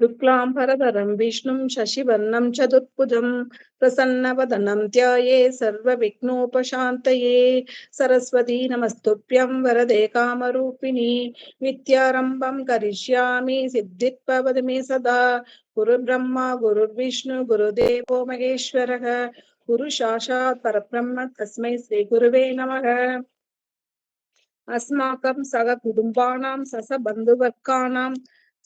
शुक्लाम्बरधरं विष्णुं शशिवर्णं चतुर्भुजं प्रसन्नवदनं ध्याये सर्वविघ्नोपशान्तये। सरस्वती नमस्तुभ्यं वरदे कामरूपिणि विद्यारम्भं करिष्यामि सिद्धिर्भवतु मे सदा। गुरुर्ब्रह्मा गुरुर्विष्णु गुरुदेवो महेश्वरः गुरु साक्षात् परब्रह्म तस्मै श्रीगुरुवे नमः। अस्माकं सहकुटुम्बानां ससबन्धुवर्गाणां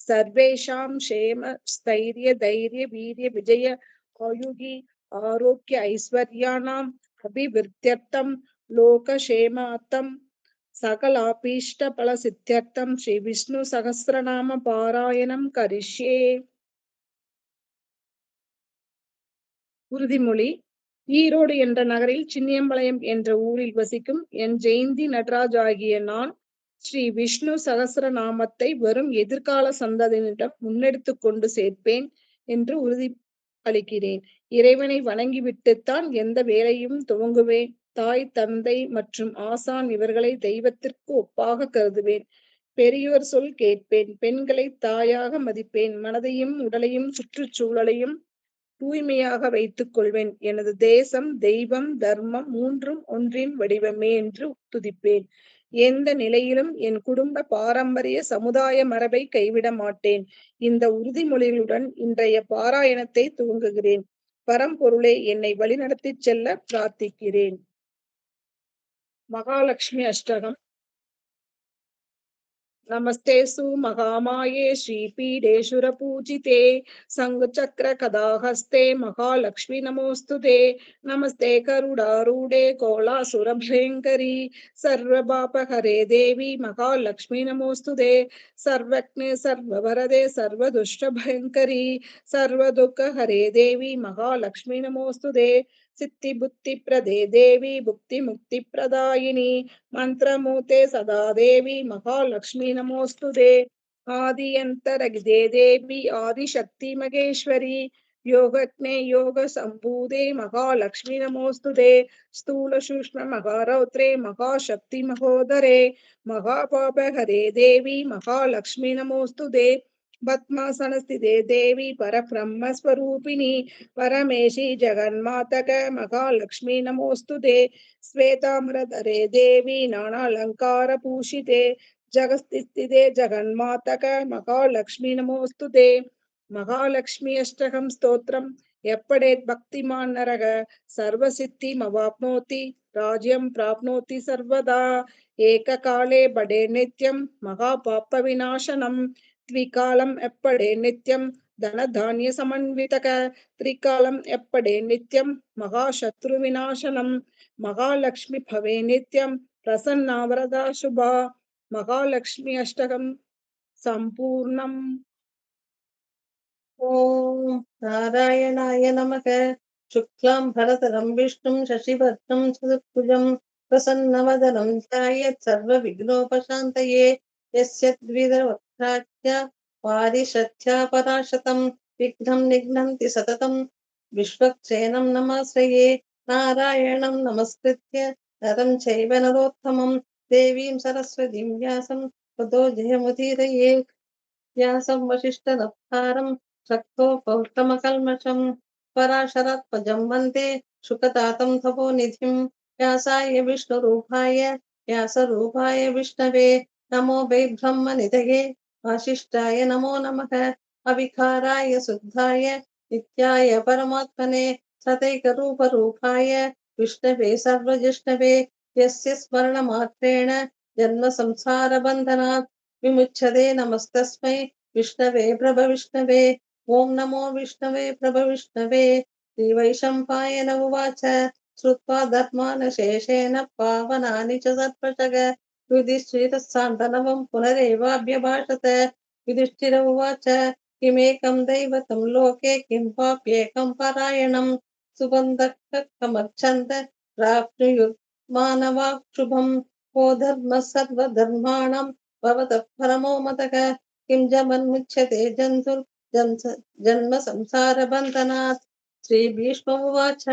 सर्वेषां क्षेम स्थैर्य धैर्य वीर्य विजय आयुः आरोग्य ऐश्वर्याणाम् अभिवृद्ध्यर्थं लोकक्षेमार्थं सकलाभीष्टफलसिद्ध्यर्थं श्री विष्णु सहस्रनाम पारायणं करिष्ये. உறுதிமொழி. ஈரோடு என்ற நகரில் சின்னியம்பாளையம் என்ற ஊரில் வசிக்கும் என் ஜெயந்தி நடராஜ் ஆகிய நான் ஸ்ரீ விஷ்ணு சகஸ்ர நாமத்தை வரும் எதிர்கால சந்ததியினரிடம் முன்னெடுத்து கொண்டு சேர்ப்பேன் என்று உறுதி அளிக்கிறேன். இறைவனை வணங்கிவிட்டுத்தான் எந்த வேலையும் துவங்குவேன். தாய் தந்தை மற்றும் ஆசான் இவர்களை தெய்வத்திற்கு ஒப்பாக கருதுவேன். பெரியோர் சொல் கேட்பேன். பெண்களை தாயாக மதிப்பேன். மனதையும் உடலையும் சுற்றுச்சூழலையும் தூய்மையாக வைத்துக் கொள்வேன். எனது தேசம் தெய்வம் தர்மம் மூன்றும் ஒன்றின் வடிவமே என்று துதிப்பேன். எந்த நிலையிலும் என் குடும்ப பாரம்பரிய சமுதாய மரபை கைவிட மாட்டேன். இந்த உறுதிமொழிகளுடன் இன்றைய பாராயணத்தை துவங்குகிறேன். பரம்பொருளே என்னை வழிநடத்திச் செல்ல பிரார்த்திக்கிறேன். மகாலட்சுமி அஷ்டகம். नमस्तेऽस्तु महामाये श्रीपीडेशुरपूजिते शङ्खचक्रगदाहस्ते महालक्ष्मी नमोऽस्तुते। नमस्ते गरुडारूढे कोलासुरभयङ्करी सर्वपापहरे देवी महालक्ष्मी नमोऽस्तुते। सर्वज्ञे सर्ववरदे सर्वदुष्टभयङ्करी सर्वदुःखहरे देवी महालक्ष्मी नमोऽस्तुते। सिद्धिबुद्धिप्रदे देवी भुक्तिमुक्तिप्रदायिनी मंत्रमूर्ते सदा देवी महालक्ष्मी नमोस्तुते। आदियंतरगिदे देवी आदिशक्ति महेश्वरी योगज्ञे योग संभूते महालक्ष्मी नमोस्तुते। स्थूल सूक्ष्म महारौद्रे महाशक्ति महोदरे महापापहरे देवी महालक्ष्मी नमोस्तुते। पद्मासन स्थिते देवी परब्रह्म स्वरूपिणी परमेशी जगन्मातक महालक्ष्मी नमोस्तुते। श्वेताम्बरधरे देवी नानालंकार पूषिते जगस्थिते जगन्मातक महालक्ष्मी नमोस्तुते। महालक्ष्मी अष्टकं स्तोत्रम एप्पडेत् भक्तिमान् नरः सर्वसिद्धिमवाप्नोति राज्यं प्राप्नोति सर्वदा। एककाले बडे नित्यं महापापविनाशनं द्विकालं एप्पडे नित्यं धनधान्य समन्वितक त्रिकालं एप्पडे नित्यं महाशत्रुविनाशनं महालक्ष्मी भवे नित्यं प्रसन्ना वरदा शुभा। महालक्ष्मी अष्टकं संपूर्णम्। ओम नारायणाय नमः। शुक्लां भरतरं विष्णुं शशिवर्णं चतुर्भुजं प्रसन्नवदनं ध्यायेत् सर्वविघ्नोपशान्तये। यस्य द्विदवक्त्राच्च पारिषथ्या पराशतं विघ्नं निघ्नन्ति सततं विश्वक्सेनं नमाश्रये। नारायणं नमस्कृत्य नरं चैव नरोत्तमं देवीं सरस्वतीं व्यासं ततो जयमुदीरयेत्। व्यासं वसिष्ठनप्तारं शक्तो पौष्टमकल्मषं पराशरात्मजं वन्दे शुकतातं तपोनिधिं। व्यासाय विष्णुरूपाय व्यासरूपाय विष्णवे नमो वै ब्रह्मनिधये वासिष्ठाय नमो नमः। अविकाराय शुद्धाय नित्याय परमात्मने सतैकरूपरूपाय विष्णवे सर्वजिष्णवे यस्य स्मरणमात्रेण जन्म संसारबन्धनात् विमुच्यते। नमस्तस्मै विष्णवे प्रभविष्णवे। ओं नमो विष्णवे प्रभविष्णवे। श्रीवैशम्पायन उवाच श्रुत्वा धर्मानशेषेण पावनानि च सर्वशः युधिष्ठिरस्सान्तनवं पुनरेवाभ्यभाषत। युधिष्ठिर उवाच किमेकं दैवतं लोके किं पाप्येकं परायणं सुबन्धः कमर्च्छन्त प्राप्नुयुः मानवाः शुभं। को धर्मः सर्वधर्माणां भवतः परमो मतः किं जन्मुच्यते जन्म संसार बन्धनात्। श्रीभीष्म उवाच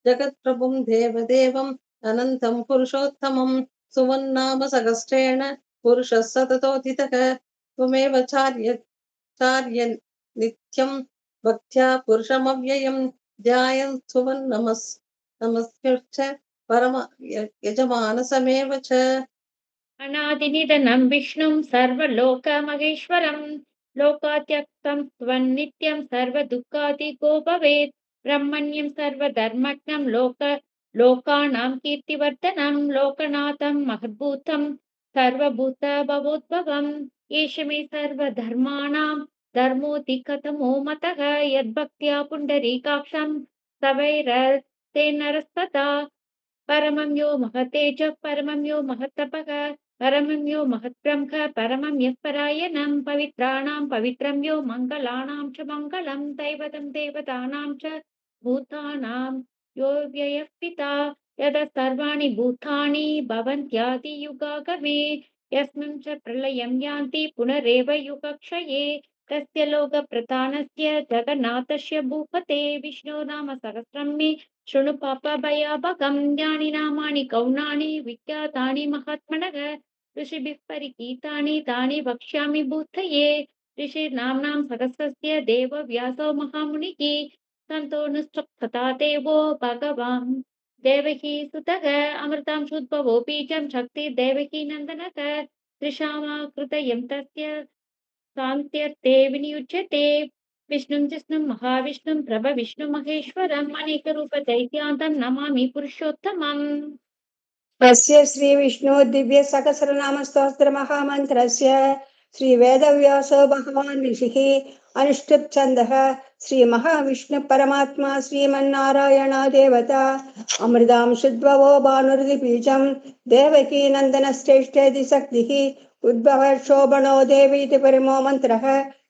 जगत्प्रभुं देवदेवम् अनन्तं पुरुषोत्तमं सुवन्नाम सहस्रेण पुरुषः सततोदितः त्वमेव चार्यन् नित्यं भक्त्या पुरुषमव्ययं ध्यायन् नमस्कृत्य परम यजमानसमेव च। अनादिनिधनं विष्णुं सर्वलोकमहेश्वरं लोकात्यक्तं त्वन्नित्यं सर्वदुःखादिको भवेत् ब्रह्मण्यं सर्वधर्मज्ञं लोकानां कीर्तिवर्धनं लोकनाथं महद्भूतं सर्वभूतभवोद्भवम् एष मे सर्वधर्माणां धर्मोऽधिकतमो मतः यद्भक्त्या पुण्डरीकाक्षं सवैरतेन नरस्तथा परमं यो महतेज परमं यो महत्तपः परमं यो महत्ब्रह्म परमं यः परायणं पवित्राणां पवित्रं यो मङ्गलानां च मङ्गलं दैवतं देवतानां च भूतानां यो व्ययः पिता यतः सर्वाणि भूतानि भवन्त्यादियुगागमे यस्मिन् च प्रलयं यान्ति पुनरेव युगक्षये तस्य लोकप्रधानस्य जगन्नाथस्य भूपते विष्णो नाम सहस्रं मे शृणु पापभयापकं यानि नामानि गौणानि विख्यातानि महात्मनः ऋषिभिः परिगीतानि तानि वक्ष्यामि भूतये ऋषिर्नाम्नां सहस्रस्य देवव्यासो महामुनिः सन्तोऽनुस्तुप्तता देवो भगवान् देवकी सुतः अमृतां शुद्भवो बीजं शक्तिर्देवकी नन्दनः त्रिशामाकृतयं तस्य शान्त्यर्थे विनियुज्यते विष्णुं जिष्णुं महाविष्णुं प्रभविष्णु महेश्वरम् अनेकरूपदैत्यान्तं नमामि पुरुषोत्तमम् तस्य श्रीविष्णु दिव्यसहस्रनामस्तोत्रमहामन्त्रस्य श्रीवेदव्यासो भगवान् ऋषिः अनुष्टुप् छन्दः श्रीमहाविष्णुपरमात्मा श्रीमन्नारायणा देवता अमृतां शुद्भवो भानुर्दिबीजं देवकी नन्दनश्रेष्ठेति शक्तिः उद्भवः शोभनो देवीति परिमो मन्त्रः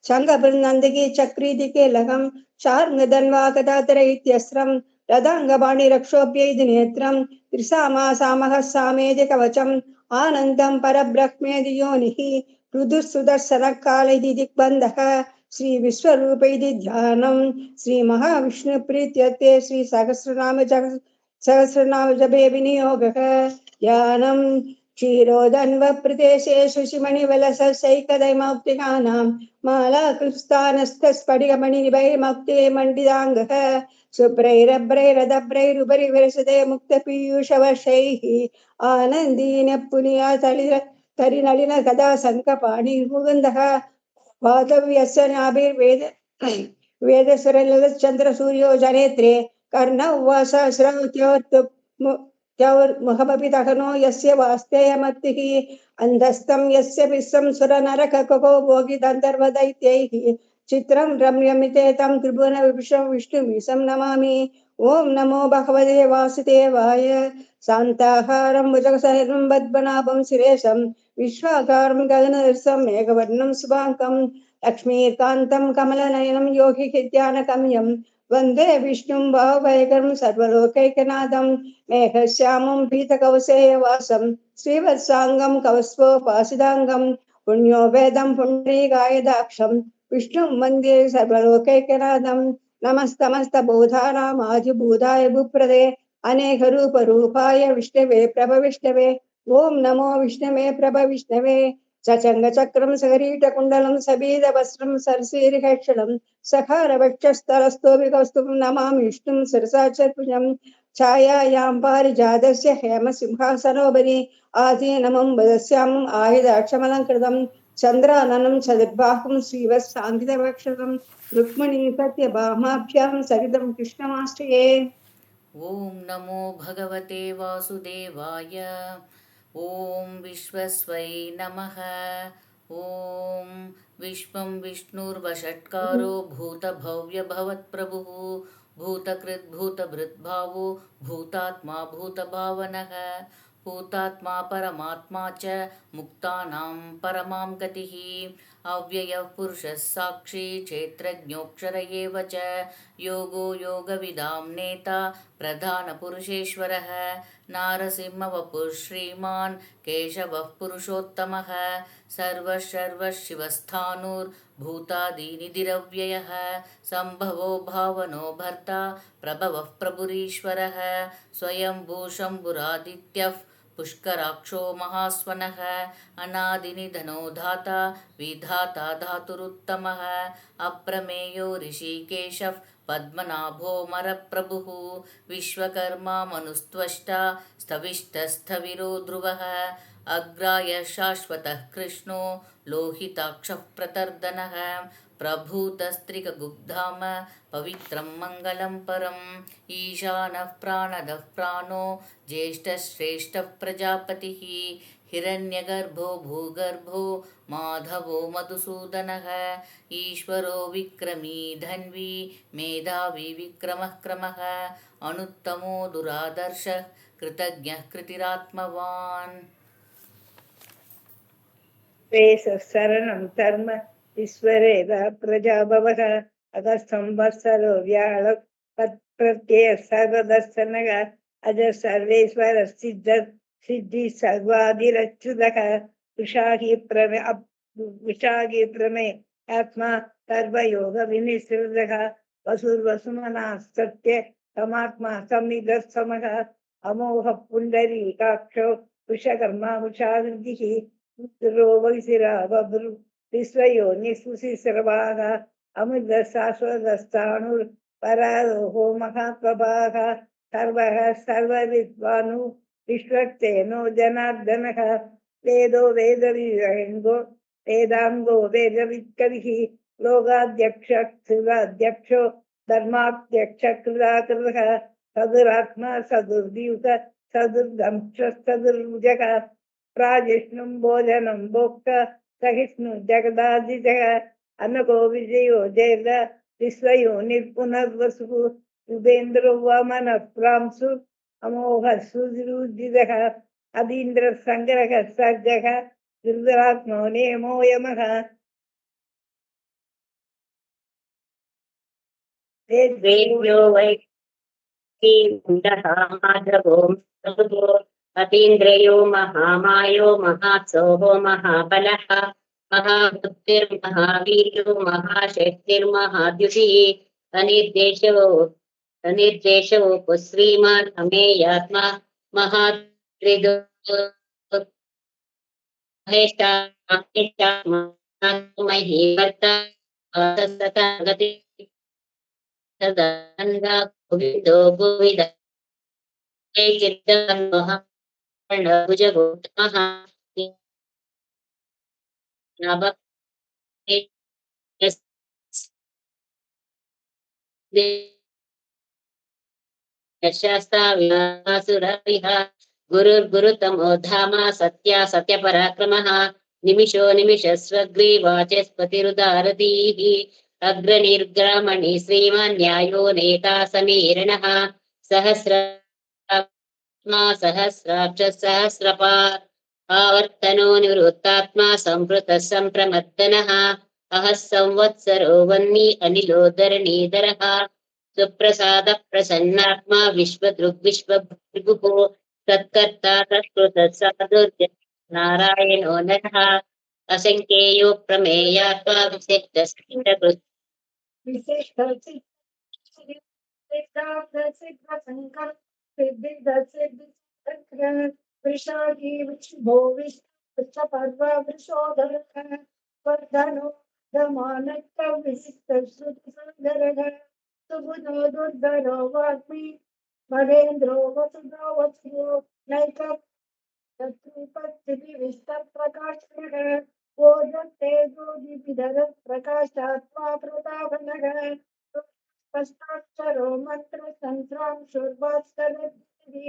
शङ्खबृन्नन्दिकी चक्रीति कीलकं शार्ङ्गधन्वागदाधर इत्यस्त्रं रदाङ्गवाणि रक्षोभ्यैति नेत्रं त्रिसामासामः सामेति कवचम् आनन्दं परब्रह्मेति योनिः ऋदुसुदर्शनकालैति दिग्बन्धः श्रीविश्वरूप इति ध्यानं श्रीमहाविष्णुप्रीत्यर्थे सहस्रनाम जपे विनियोगः ध्यानं क्षीरोदन्वप्रदेशे शुचिमणिवलसैकदैमौक्तिकानां मालाकृस्तानस्थस्फटिकमणिनिभैर्मौक्तिमण्डिताङ्गः शुभ्रैरभ्रैरदभ्रैरुपरि विरसते मुक्तपीयूषवर्षैः आनन्दीन पुनीयातलितरिनलिन कदा शङ्खपाणिर्मुकुन्दः वातव्यस्य नाभिर्वेद वेदस्वरललश्चन्द्रसूर्यो जनेत्रे कर्णौ वासहस्रमुखमपि दहनो यस्य वास्तेयमत्तिः अन्धस्तं यस्य विश्वं सुरनरकको भोगिदन्तर्वदैत्यैः चित्रं रम्यमिते तं त्रिभुवनविष्णुमीशं नमामि ॐ नमो भगवते वासुदेवाय शान्ताहारं भुजगशयनं पद्मनाभं सुरेशं विश्वाकारं गगनदर्शं मेघवर्णं शुभाङ्गं लक्ष्मीकान्तं कमलनयनं योगिध्यानगम्यं वन्दे विष्णुं भावभयकरं सर्वलोकैकनाथं मेघश्यामं पीतकौशेयवासं श्रीवत्साङ्गं कवस्वोपासिदाङ्गं पुण्यो वेदं पुण्डरीकायदाक्षं विष्णुं वन्दे सर्वलोकैकनाथं नमस्तमस्तबोधानामादिभूताय भूप्रदे अनेकरूपरूपाय विष्णवे प्रभविष्णवे ॐ नमो विष्णवे प्रभविष्णवे सचङ्गचक्रं सगरीटकुण्डलं सबीदवस्त्रं सरसीरिहक्षणं सखारवक्षस्थलस्तोभिकौस्तुभं नमामि विष्णुं सरसा चतुर्भुजं छायायां पारिजातस्य हेमसिंहासनोपरि आसीनमं वदस्यामम् आयुधाक्षमलङ्कृतं चन्द्राननं चतुर्बाहुं श्रीवत्सान्वितवक्षसं रुक्मिणी सत्यभामाभ्यां सरितं कृष्णमाश्रये। ॐ नमो भगवते वासुदेवाय ॐ विश्वस्वै नमः ॐ विश्वं विष्णुर्वषट्कारो भूतभव्यभवत्प्रभुः भूतकृद्भूतभृद्भावो भूतात्मा भूतभावनः भूतात्मा परमात्मा च मुक्तानां परमां गतिः अव्ययः पुरुषः साक्षी क्षेत्रज्ञोऽक्षर एव च योगो योगविदां नेता प्रधानपुरुषेश्वरः नारसिंहवपुः श्रीमान् केशवः पुरुषोत्तमः सर्वशिवस्थाणुर्भूतादीनिधिरव्ययः सम्भवो भावनो भर्ता प्रभवः प्रभुरीश्वरः स्वयंभू शम्भुरादित्यः पुष्कराक्षो महास्वनः अनादिनिधनो धाता विधाता धातुरुत्तमः अप्रमेयो ऋषिकेशः पद्मनाभो मरप्रभुः विश्वकर्मा मनुस्त्वष्टा स्थविष्टस्थविरो ध्रुवः अग्राय शाश्वतः कृष्णो लोहिताक्षः प्रतर्दनः प्रभूतस्त्रिकगुग्धाम पवित्रं मङ्गलं परम् ईशानः प्राणदः प्राणो ज्येष्ठश्रेष्ठः प्रजापतिः हिरण्यगर्भो भूगर्भो माधवो मधुसूदनः ईश्वरो विक्रमी धन्वी मेधावी विक्रमः क्रमः अनुत्तमो दुरादर्शः कृतज्ञः कृतिरात्मवान् शरणं धर्म ईश्वरेव प्रजाभवः अतः संवत्सरो व्याळ प्रत्यय सर्वदर्शनः अज सर्वेश्वर सिद्धि सर्वादिरच्युतः विशाखी प्रमे आत्मा सर्वयोग विनिश्रितः वसुर्वसुमना सत्य समात्मा समिदसमः अमोघ पुण्डरीकाक्षो विश्वकर्मा विशावृतिः विश्वयो निःसुशिश्रवाः अमृत शाश्वतस्थाणुर् परारोहो महाप्रभाः सर्वः सर्वविद्वानु विश्वक्सेनो जनार्दनः वेदो वेदविरङ्गो वेदाङ्गो वेदवित्कविः लोकाध्यक्षो धर्माध्यक्ष कृताकृतः सदुरात्मा सदुर्द्यूत सदुर्दंशः प्राजिष्णुं भोजनं भोक्त सहिष्णु जगदादिजः अनको विजयो जयद विश्वयो निर्पुनर्वसुः युगेन्द्रो वामनः प्रांशु अमोघ सुरुजितः अदीन्द्र संग्रह सर्जः दुर्गात्मो नेमो यमः वेद्यो वै माधवो अतीन्द्रियो महामायो महात्सवो महाबलः महाबुद्धिर्महावीर्यो महाशक्तिर्महाद्युतिः अनिर्देशो श्रीमान् अमेयात्मा महात्रिदो महीवर्ता गोविन्दो गोविद भुजगोत्तमः शास्ताविहासुरविह गुरुर्गुरुतमो धामा सत्या सत्यपराक्रमः निमिषो निमिषस्वग्रीवाचस्पतिरुदारधीः अग्रनिर्ग्रामणि श्रीमान् न्यायो नेता समीरणः सहस्राक्ष सहस्रपात् आवर्तनो निवृत्तात्मा संवृतः सम्प्रमत्तनः अहः संवत्सरो वह्नि अनिलोदरणीधरः सुप्रसाद प्रसन्नात्मा विश्वभृगुः तत्कर्ता तत्कृतः साधुर्य नारायणो नरः असंख्येयो प्रमेयात्मा विशिष्टः महेन्द्रो वसुधो वसुधो नैक प्रकाशनः ओजस्तेजो दीपिधर प्रकाशात्मा प्रतापनः स्पष्टाक्षरो मंत्र संस्रांशुर्वात्सरद्भिः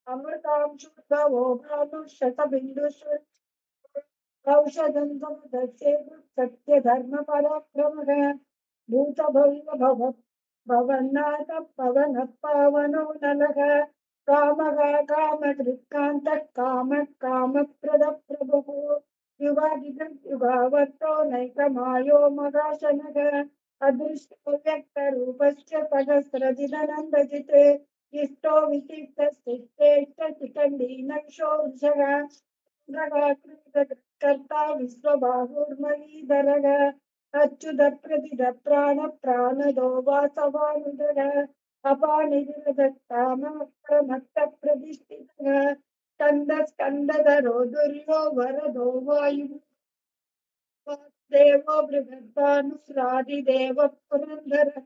अमृतांशुर्भवो भानुशतबिन्दुषु औषधं समुदस्ये सत्य धर्म पराक्रमः भूत भव भवन्नाथ पवन पावनो नलः कामः कामकृत्कान्तः कामप्रद प्रभुः युगावर्तो नैकमायो मगाशनः अदृष्टो व्यक्तरूपस्य सहस्रदिननन्दजिते इष्टो विशिष्टस्थिष्टेष्टशिखण्डीनक्षोषः कर्ता विश्वबाहुर्मयीधरः अच्युत प्रतिद प्राणदो वासवानुदरः अपानिरदत्ताम प्रमत्त प्रतिष्ठितः स्कन्दधरो दुर्यो वरदो वायु देवो बृहद्भानुरादिदेवः पुरन्दरः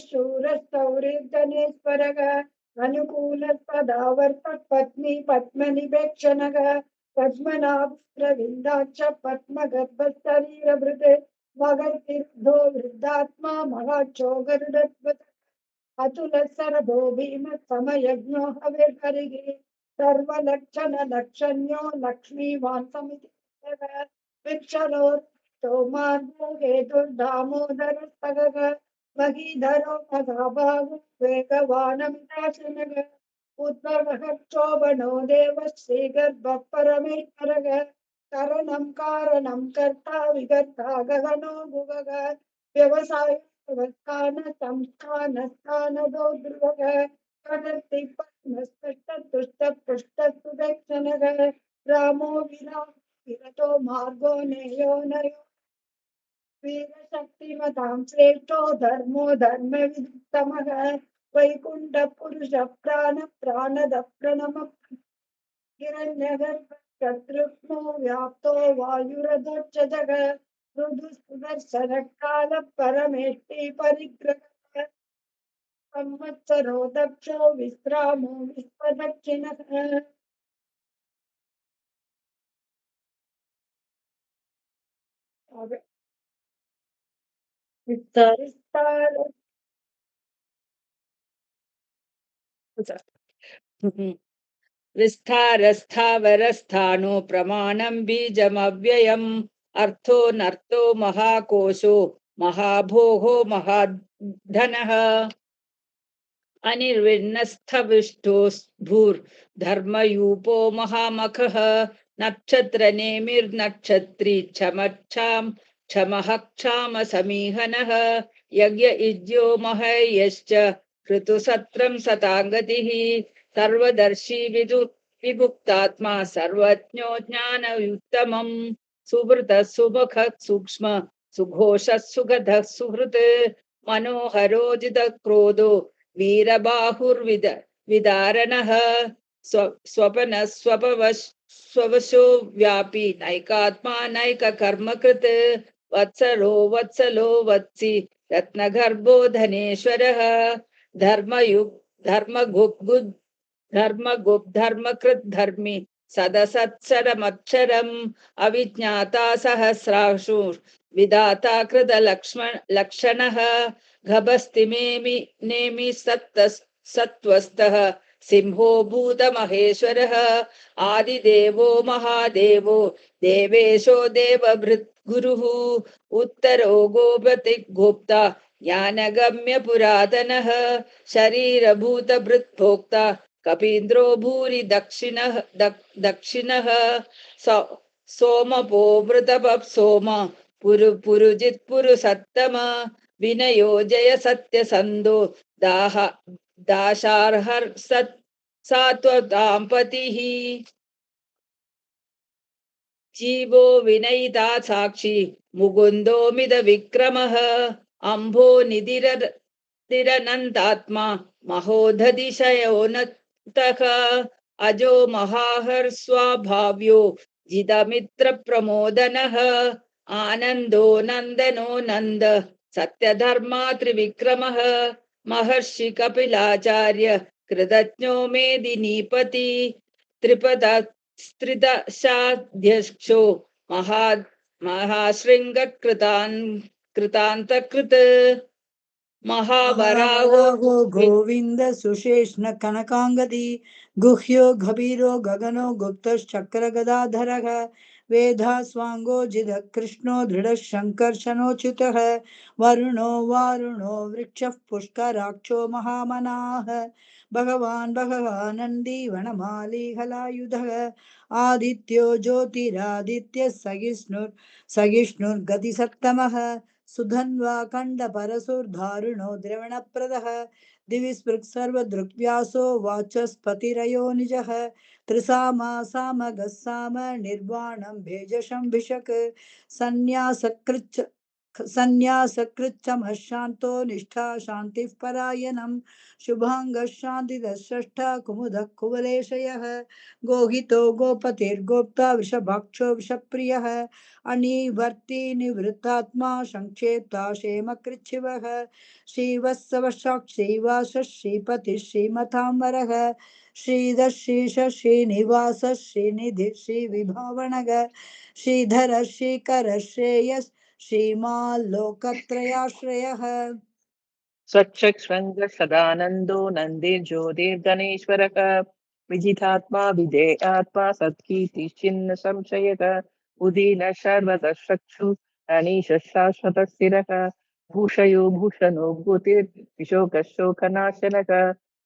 शूरस्तौर्यगणेश्वरः अनुकूलपदावर्तः पत्नी पद्मनिपेक्षणः पद्मनाभप्रविन्दाक्ष पद्मगर्भशरीरभृत् मगर्तिर्धो वृद्धात्मा महाक्षो गरुडध्वज अतुलसरभो भीमसमयज्ञो हविर्हरिः सर्वलक्षणलक्षण्यो लक्ष्मीवान् समितिः वृक्षरो मार्गो हेतुर्दामोदरस्तगः महीधरो महाभागो वेगवानमिताशनः उद्भवः क्षोभणो देवः श्रीगर्भः परमेश्वरः करणं कारणं कर्ता विकर्ता गगनो भुवः व्यवसाय संस्थानदो ध्रुवः प्रगति पद्मस्पष्टतुष्टपुष्टसुदक्षणः रामो विरतो मार्गो नेयो नयो वीरशक्तिमतां श्रेष्ठो धर्मो धर्मविदुत्तमः वैकुण्ठपुरुष प्राणद प्रणम हिरण्यगर्भ शत्रुघ्नो व्याप्तो वायुरधोक्षजः मृदुसुदर्शनकाल परमेष्टि परिग्रहः संवत्सरो दक्षो विश्रामो विश्वदक्षिणः विस्तार विस्तारस्थावरस्थानो प्रमाणं बीजमव्ययम् अर्थो नर्थो महाकोशो महाभोगो महाधनः अनिर्विण्णस्थविष्टो भूर्धर्मयूपो महामखः नक्षत्रनेमिर्नक्षत्री क्षमक्षां क्षमः क्षाम समीहनः यज्ञ इज्यो महयश्च ऋतुसत्रं सताङ्गतिः सर्वदर्शी विभुक्तात्मा सर्वज्ञो ज्ञानयुक्तमम् सुवृतः सुमुखः सूक्ष्म सुघोषः सुगधः सुहृत् मनोहरोजितः क्रोधो वीरबाहुर्विदारणः स्वपनः स्ववशो व्यापी नैकात्मा नैककर्मकृत् वत्सलो वत्सी रत्नगर्भो धनेश्वरः धर्मकृत् धर्मी सदसत्सरमक्षरम् अविज्ञाता सहस्राशु विधाता कृतलक्षणः गभस्तिनेमि सत्त्वस्तः सिंहो भूतमहेश्वरः आदिदेवो महादेवो देवेशो देवभृत् गुरुः उत्तरो गोपतिर्गोप्ता ज्ञानगम्य पुरातनः शरीरभूतभृत्भोक्ता कपीन्द्रो भूरि दक्षिणः सोमपो वृतपः सोम पुरुजित् पुरुसत्तम विनयो जय सत्यसन्धो दाशार्हर् सात्वताम्पतिः जीवो विनयिता साक्षी मुकुन्दो मिद विक्रमः अम्भो निधिरनन्तात्मा महोदधिशयोनतः अजो महाहर्स्वभाव्यो जितमित्र प्रमोदनः आनन्दो नन्दनो नन्द सत्यधर्मा त्रिविक्रमः महर्षि कपिलाचार्य कृतज्ञो मेदिनीपति त्रिपदशाध्यक्षो महाशृङ्गकृतान्तकृत् महावराहो गोविंद सुशेषण कनकांगदी गुह्यो गभीरो गगनो गुप्तश्चक्र गदाधरः वेदास्वांगो जिद कृष्णो दृढ़ शंकर्षणोच्युतः वरुणो वारुणो वृक्षः पुष्कराक्षो महामनाः भगवान् भगवानन्दी वनमाली हलायुधः आदित्यो ज्योतिरादित्य सहिष्णुर्गतिसत्तमः सुधन्वा खण्डपरशुर्धारुणो द्रवणप्रदः दिवि स्पृक् सर्वदृग्व्यासो वाचस्पतिरयो निजः त्रिसामा सामगः साम निर्वाणं भेजशं भिषक् सन्न्यासकृच्च संन्यासकृच्छमः शान्तो निष्ठा शान्तिः परायणं शुभाङ्गः शान्तिदषष्ठा कुमुदः कुवलेशयः गोहितो गोपतिर्गोप्ता वृषभाक्षो वृषप्रियः अनिवर्ती निवृत्तात्मा संक्षेप्ता क्षेमकृच्छिवः श्रीवत्सवसाक्षीवासः श्रीपतिः श्रीमताम्बरः श्रीधर श्रीनिवास श्रीनिधि श्रीविभावनग श्रीधर श्रीकर श्रेयस श्रीमाल्लोकत्रयाश्रयः स्वच्छस्वङ्ग सदानन्दो नन्दिर्ज्योतिर्गणेश्वरः विजितात्मा विधेयात्मा सत्कीर्तिश्चिन्न संशयः उदीन सर्वतश्चक्षु अनीश शाश्वतः स्थिरः भूषयो भूषणो भूतिर्विशोकशोकनाशनः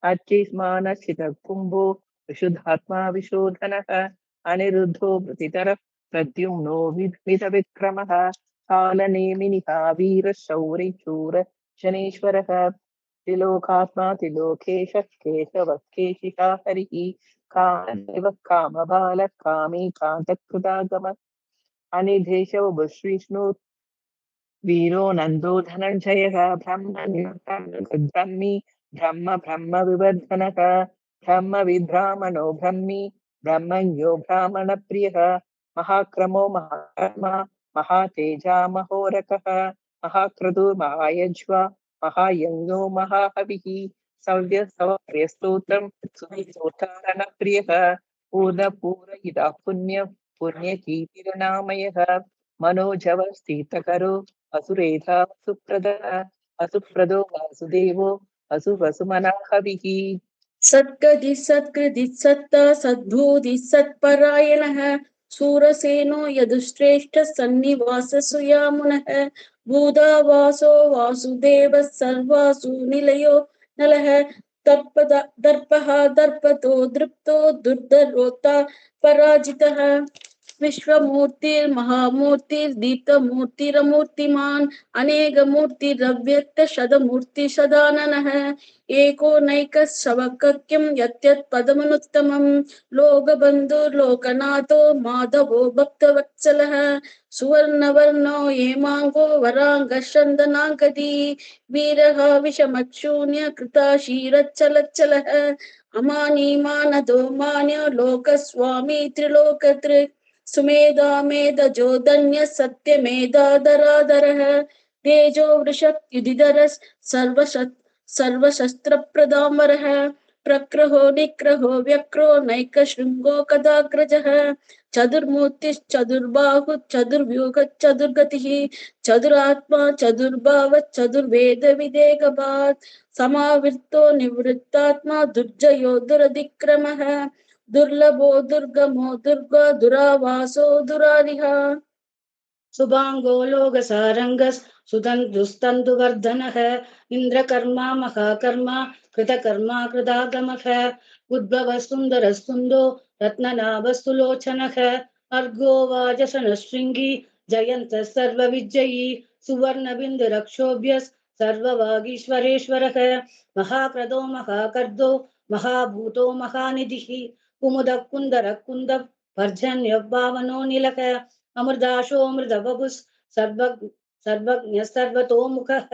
अर्चिस्मानश्चितः कुम्भो विशुद्धात्मा विशोधनः अनिरुद्धो प्रतितरः प्रद्युम्नो विधविक्रमः कालनेमिनिहा वीरशौरिशूर शनीश्वरः त्रिलोकात्मा त्रिलोकेशः केशवः केशिका हरिः कामदेवः कामबालः कामी कान्तकृतागमः अनिधेशो विष्णु वीरो नन्दो धनञ्जयः ब्रह्मी ब्रह्म विवर्धनः ब्रह्मविद्ब्राह्मणो ब्रह्मी ब्रह्मण्यो ब्राह्मणप्रियः महाक्रमो महात्मा महातेजा महोरकः महाक्रतुर्महायज्वा महायज्ञो महाहविः सव्यस्तोत्रं सुविस्तोतारणप्रियः पूर्णपूरयिता पुण्यकीर्तिरनामयः मनोजवस्थितकरो असुरेधा असुप्रदो वासुदेवो वसुमनाहविः सत्कृति सत्कृति सत्ता सद्भूति सत्परायणः सूरसेनो यदुश्रेष्ठ सन्निवास सुयामुनः भूदावासो वासुदेवः सर्वासु निलयो नलः दर्पः दर्पतो दृप्तो दुर्धरोता पराजितः विश्वमूर्तिर्महामूर्तिर्दीप्तमूर्तिरमूर्तिमान् अनेकमूर्तिरव्यक्तशतमूर्तिशदाननः एको नैकः शवकक्यं यत्यत् पदमनुत्तमं लोकबन्धुर्लोकनाथो माधवो भक्तवत्सलः सुवर्णवर्णो हेमाङ्गो वराङ्गशन्दनाङ्गदी वीरः विषमक्षूण्य कृताशीरच्चलच्चलः अमानी मानदो मान्यो लोकस्वामी त्रिलोकतृक् सुमेधा मेधजो धन्यः सत्यमेधाधराधरः तेजो वृषत्युदिधरः सर्वशस्त्रप्रदाम्बरः प्रक्रहो निक्रहो व्यक्रो नैकशृङ्गो कदाग्रजः चतुर्बाहुश्चतुर्व्यूहश्चतुर्गतिः चतुरात्मा चतुर्भावश्चतुर्वेदविदेकभात् समावृत्तो निवृत्तात्मा दुर्जयो दुरधिक्रमः दुर्लभो दुर्गमो दुर्गा दुरावासो दुरारिः शुभाङ्गो लोकसारङ्गः सुदन्तुस्तन्तुवर्धनः इन्द्रकर्मा महाकर्मा कृतकर्मा कृतागमः उद्भवः सुन्दरः सुन्दो रत्ननाभस्तुलोचनः अर्घो वाजसनशृङ्गी जयन्तः सर्वविजयी सुवर्णबिन्दुरक्षोभ्यः सर्ववागीश्वरेश्वरः महाक्रदो महाकर्दो महाभूतो महानिधिः कुमुदः कुन्दरः कुन्दः पर्जन्यभावनो निलः अमृदाशो मृदवपुः सर्वज्ञ सर्वतोमुखः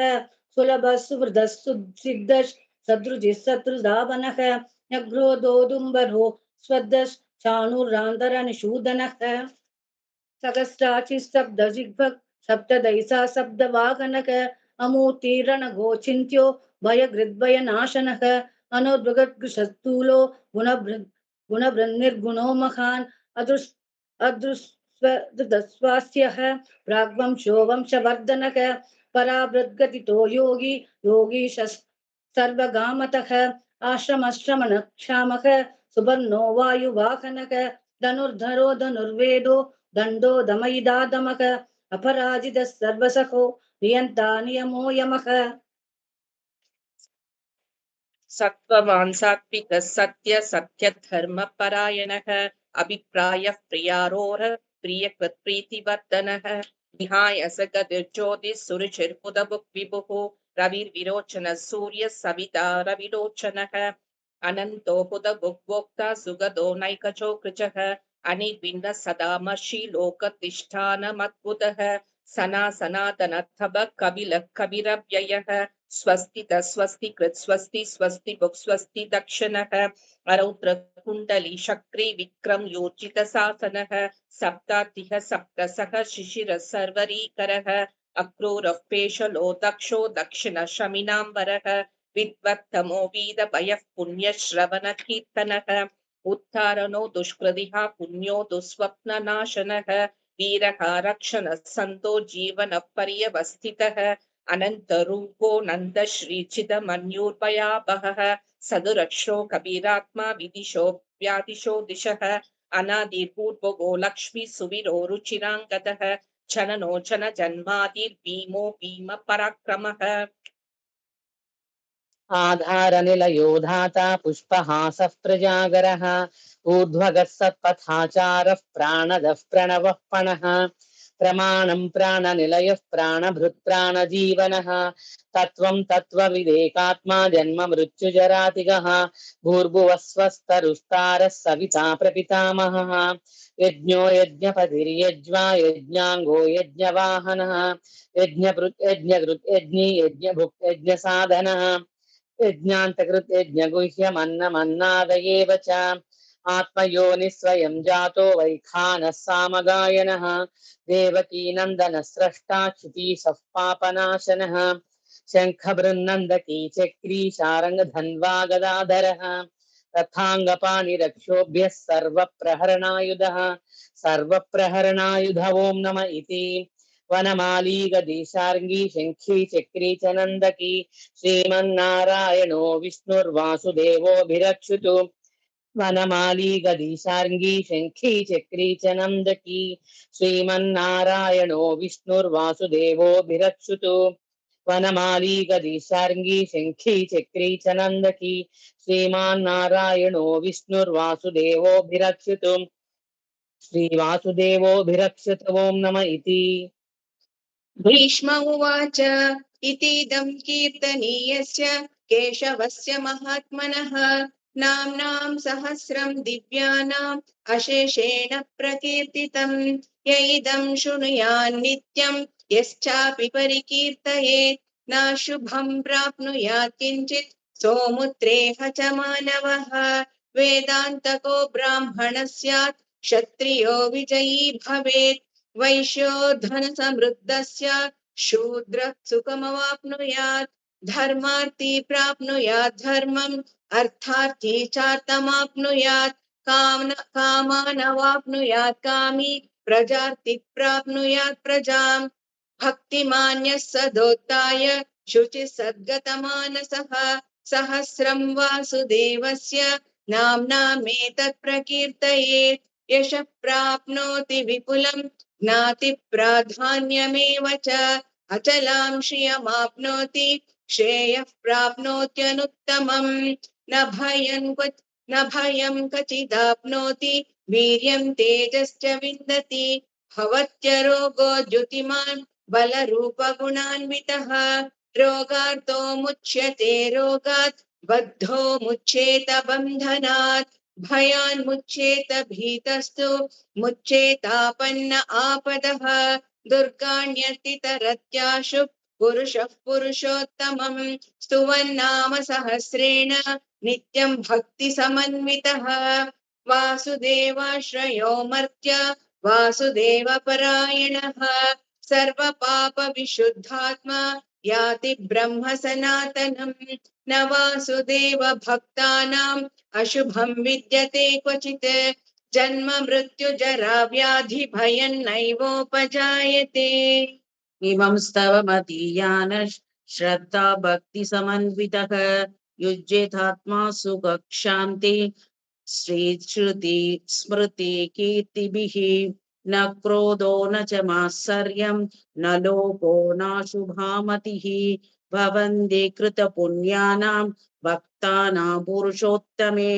सुलभः सुहृदः सुसिद्धः सदृजिः शत्रुधावनः न्यग्रोधोदुम्बरो स्वदः चाणुरान्तरनिषूदनः सहस्राचिस्तब्धजिह्वः सप्तदैसा शब्दवाहनः अमूर्तिरणघोचिन्त्यो भयगृद्भयनाशनः अनुद्वगद्गृशस्थूलो गुणबृन्निर्गुणो महान् अदृश्वस्यः प्राग्वंशो वंशवर्धनः परावृद्गतितो योगी योगीश सर्वगामतः आश्रमश्रमणक्षामः सुवर्णो वायुवाहनः धनुर्धरो धनुर्वेदो दण्डो दमयिदादमः अपराजितः सर्वसखो नियन्ता नियमो यमः सत्त्ववान् सात्विकः सत्यधर्मपरायणः अभिप्रायः प्रियारोह प्रियकृत्प्रीतिवर्धनः विहाय स गतिर्ज्योतिः सुरुचिर्बुधबुक् विभुः रविर्विरोचनः सूर्यः सविता रविरोचनः अनन्तो बुधबुक् भोक्ता सुगदो नैकचो कृचः अनिर्भिन्नः सदा मर्षि लोकतिष्ठानमद्भुतः सनातनथब कपिल कविरव्ययः स्वस्तित स्वस्ति कृत् स्वस्ति स्वस्ति बुक् स्वस्ति दक्षिणः अरौद्र कुण्डली शक्री विक्रम योजित सासनः सप्तातिः सप्तसः शिशिर सर्वरीकरः अक्रूरः पेशलो दक्षो दक्षिण शमिनाम्बरः विद्वत्तमो वीदभयः पुण्यश्रवण कीर्तनः उत्तारणो दुष्कृतिः पुण्यो दुःस्वप्ननाशनः वीरः रक्षणः सन्तो जीवन पर्यवस्थितः अनन्तरूपो नन्द श्रीचिदमन्युर्भयापहः सदुरक्षो कबीरात्मा विदिशो व्यादिशो दिशः अनादिपूर्वगो लक्ष्मी सुविरो रुचिराङ्गतः जननो जन जन्मादिर्भीमो भीम पराक्रमः आधारनिलयो धाता पुष्पहासः प्रजागरः ऊर्ध्वगः सत्पथाचारः प्राणदः प्रणवः पणः प्रमाणं प्राणनिलयः प्राणभृत्प्राणजीवनः तत्त्वं तत्त्वविदेकात्मा जन्म मृत्युजरातिगः भूर्भुवस्वस्तरुस्तारः सविता प्रपितामहः यज्ञो यज्ञपतिर्यज्वा यज्ञाङ्गो यज्ञवाहनः यज्ञभृत् यज्ञकृत् यज्ञी यज्ञभुक् यज्ञसाधनः यज्ञान्तकृत् यज्ञगुह्यमन्नमन्नादयेव च आत्मयोनिः स्वयं जातो वैखानः सामगायनः देवकी नन्दनः स्रष्टा क्षितीशः पापनाशनः शङ्खबृन्नन्दकी चक्री शारङ्गधन्वा गदाधरः रथाङ्गपाणिरक्षोभ्यः सर्वप्रहरणायुधः सर्वप्रहरणायुध ॐ नम इति वनमाली गदीशार्ङ्गी शङ्खी चक्री च नन्दकी श्रीमन्नारायणो विष्णुर्वासुदेवोऽभिरक्षितु वनमाली गदीशार्ङ्गी शङ्खी चक्री च नन्दकी श्रीमन्नारायणो विष्णुर्वासुदेवोऽभिरक्षितु वनमाली गदीशार्ङ्गी शङ्खी चक्री च नन्दकी श्रीमन्नारायणो विष्णुर्वासुदेवोऽभिरक्षितु श्रीवासुदेवोऽभिरक्षित ॐ नम इति भीष्म उवाच इतीदं कीर्तनीयस्य केशवस्य महात्मनः नाम्नां सहस्रं दिव्यानाम् अशेषेण प्रकीर्तितं य इदं शृणुयान् नित्यं यश्चापि परिकीर्तयेत् नाशुभं प्राप्नुयात् किञ्चित् सोमुत्रेह च मानवः वेदान्तको ब्राह्मणः स्यात् क्षत्रियो विजयी भवेत् वैश्यो धनसमृद्धस्य शूद्र सुखमवाप्नुयात् धर्मार्थी प्राप्नुयात् धर्मम् अर्थार्थी चार्थमाप्नुयात् कामानवाप्नुयात् कामी प्रजार्ति प्राप्नुयात् प्रजाम् भक्तिमान्यः सदोत्ताय शुचि सद्गतमानसः सहस्रं वासुदेवस्य नाम्नामेतत् प्रकीर्तयेत् यशः प्राप्नोति विपुलं ज्ञाति प्राधान्यमेव च अचलां श्रियमाप्नोति श्रेयः प्राप्नोत्यनुत्तमम् न भयं क्वचिदाप्नोति वीर्यं तेजश्च विन्दति भवत्यरोगो द्युतिमान् बलरूपगुणान्वितः रोगार्तो मुच्यते रोगात् बद्धो मुच्येत बन्धनात् भयान् मुच्येत भीतस्तु मुच्येतापन्न आपदः दुर्गाण्यतितरत्याशु पुरुषः पुरुषोत्तमम् स्तुवन्नाम सहस्रेण नित्यं भक्तिसमन्वितः वासुदेवाश्रयो मर्त्य वासुदेवपरायणः सर्वपापविशुद्धात्मा याति ब्रह्म सनातनम् न वासुदेव भक्तानाम् अशुभं विद्यते क्वचित् जन्म मृत्यु जरा व्याधि भयं नैवोपजायते। इमं स्तव मदीयान श्रद्धा भक्ति समन्वितः युज्येतात्मा सुखक्षान्ति श्रीश्रुति स्मृति कीर्तिभिः न क्रोधो न च मात्सर्यं न लोभो नाशुभामतिः भवन्ति कृतपुण्यानां भक्तानां पुरुषोत्तमे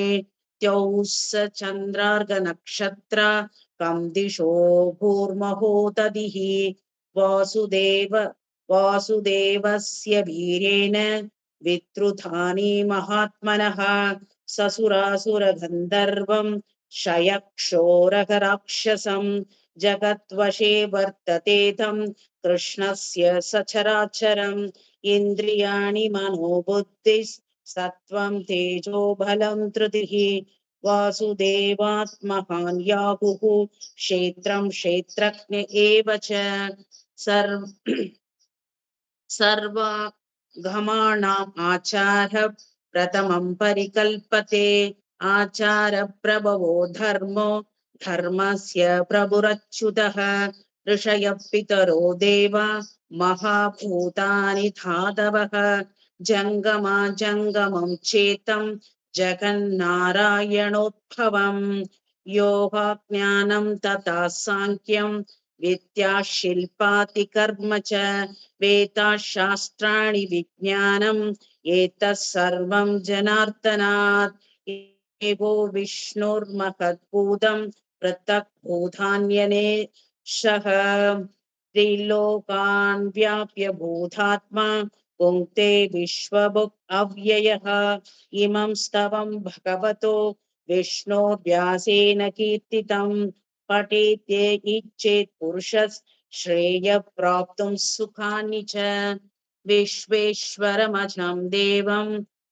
द्यौः चन्द्रार्कनक्षत्र कं दिशो भूर्महो तदिः वासुदेवस्य वीरेण विद्रुतानि महात्मनः ससुरासुरगन्धर्वं शयक्षोरगराक्षसं जगद्वशे वर्तते तं कृष्णस्य सचराचरम् इन्द्रियाणि मनोबुद्धिः सत्त्वं तेजो बलं धृतिः वासुदेवात्महान् याहुः क्षेत्रं क्षेत्रज्ञ एव च सर्वघमाणाम् आचारः प्रथमं परिकल्पते आचारप्रभवो धर्मो धर्मस्य प्रभुरच्युतः ऋषयः पितरो देवा महाभूतानि धातवः जङ्गमं चेतं जगन्नारायणोद्भवम् योगाज्ञानं तथा साङ्ख्यं विद्या शिल्पातिकर्म च वेदाशास्त्राणि विज्ञानम् एतत् सर्वं जनार्दनात् एवो विष्णुर्महद्भूतं पृथक् भूतान्यनेशः त्रिलोकान् व्याप्य भूतात्मा पुङ्क्ते विश्वभुक् अव्ययः इमं स्तवं भगवतो विष्णोर्व्यासेन कीर्तितं पठेत्ये इच्छेत् पुरुषः श्रेय प्राप्तुं सुखानि च विश्वेश्वरमजं देवं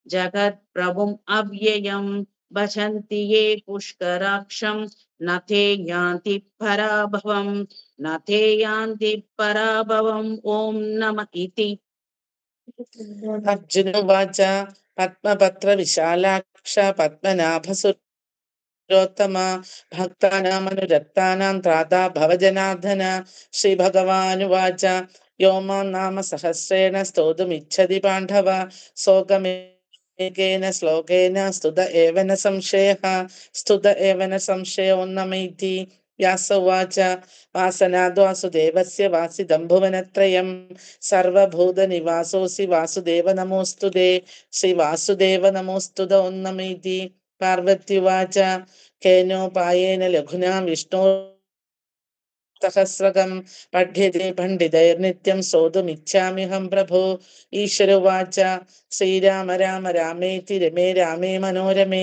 जगत्प्रभुम् अव्ययम् भजन्ति ये पुष्कराक्षं न ते यान्ति पराभवम् न ते यान्ति पराभवम् ॐ नम इति अर्जुनोवाच पद्मपत्र विशालाक्ष पद्मनाभसुरोत्तमा भक्तानामनुरक्तानां त्राता भवजनार्दन श्रीभगवानुवाच यो मां नाम सहस्रेण स्तोतुमिच्छति पाण्डव सोकमेकेन श्लोकेन स्तुत एव न संशयो नमैति व्यास उवाच वासनाद् वासुदेवस्य वासिदं भुवनत्रयं सर्वभूतनिवासोऽसि वासुदेव नमोऽस्तुते श्रीवासुदेव नमोऽस्तुत ओन्नमेति पार्वत्युवाच केनोपायेन लघुना विष्णो सहस्रकं पठ्यते पण्डितैर्नित्यं सोढुमिच्छाम्यहं प्रभो ईश्वरोवाच श्रीराम राम रामेति रमे रामे मनोरमे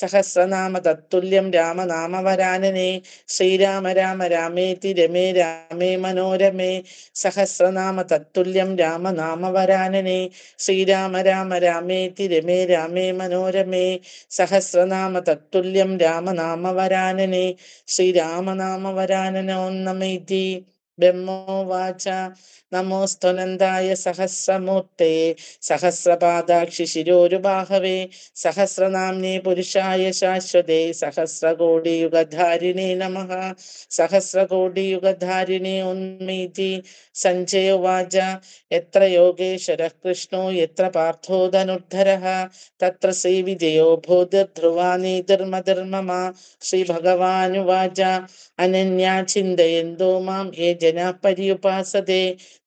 सहस्रनाम तत्तुल्यं राम नाम वरानने श्रीराम राम रामेति रमे रामे मनोरमे सहस्रनाम तत्तुल्यं राम नाम वरानने श्रीराम राम रामेति रमे रामे मनोरमे सहस्रनाम तत्तुल्यं राम नाम वरानने श्रीराम नाम वरानने ओन्नमेति ब्रह्मोवाच नमोऽस्तुनन्दाय सहस्रमूर्ते सहस्रपादाक्षि शिरोरुबाहवे सहस्रनाम्ने पुरुषाय शाश्वते सहस्रकोटियुगधारिणे नमः सहस्रकोटियुगधारिणे उन्मेति सञ्जय उवाच यत्र योगेश्वरः कृष्णो यत्र पार्थो धनुर्धरः तत्र श्रीविजयो भूतिर्ध्रुवा नीतिर्मतिर्मम श्रीभगवानुवाच अनन्या चिन्तयन्तो मां ये जनाः पर्युपासते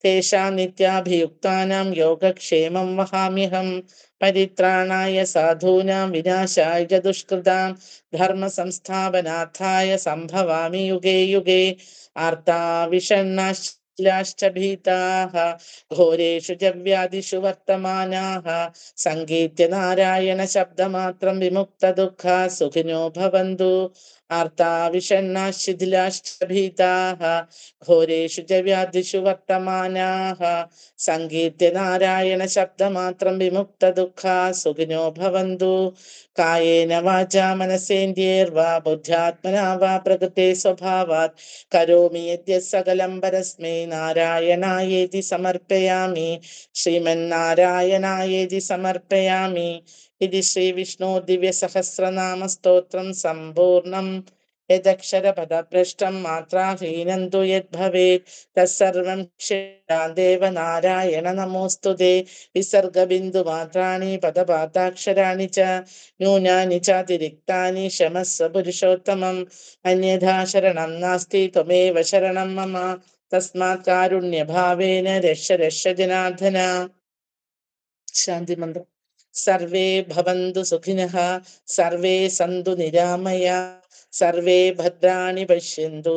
तेषां नित्याभियुक्तानां योगक्षेमं वहाम्यहं परित्राणाय साधूनां विनाशाय च दुष्कृतां धर्मसंस्थापनार्थाय सम्भवामि युगे युगे आर्ता विषण्णाश्च भीताः घोरेषु च व्याधिषु वर्तमानाः सङ्गीत्य नारायण शब्दमात्रं विमुक्तदुःखा सुखिनो भवन्तु आर्ता विषण्णाश्च भीताः घोरेषु च व्याधिषु वर्तमानाः सङ्गीत्य नारायण शब्दमात्रं विमुक्तदुःखा सुखिनो भवन्तु कायेन वाचा मनसेन्द्रियैर्वा बुद्ध्यात्मना वा प्रकृते स्वभावात् करोमि यद्यत् सकलं परस्मै नारायणायेति समर्पयामि श्रीमन्नारायणायेति समर्पयामि इति श्रीविष्णु दिव्यसहस्रनाम स्तोत्रं सम्पूर्णम् यदक्षरपदभ्रष्टं मात्राहीनं तु यद्भवेत् तत्सर्वं देव नारायण नमोऽस्तुते विसर्गबिन्दुमात्राणि पदपादाक्षराणि च न्यूनानि चातिरिक्तानि क्षमस्व पुरुषोत्तमम् अन्यथा शरणं नास्ति त्वमेव शरणं मम तस्मात् कारुण्यभावेन रक्ष जनार्दन शान्तिमन्त्रम् सर्वे भवन्तु सुखिनः सर्वे सन्तु निरामया सर्वे भद्राणि पश्यन्तु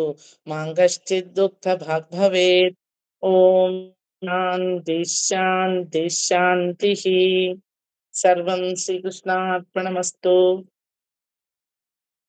मा कश्चित् दुःखभाग् भवेत् ॐ शान्ति शान्ति शान्तिः सर्वं श्रीकृष्णार्पणमस्तु।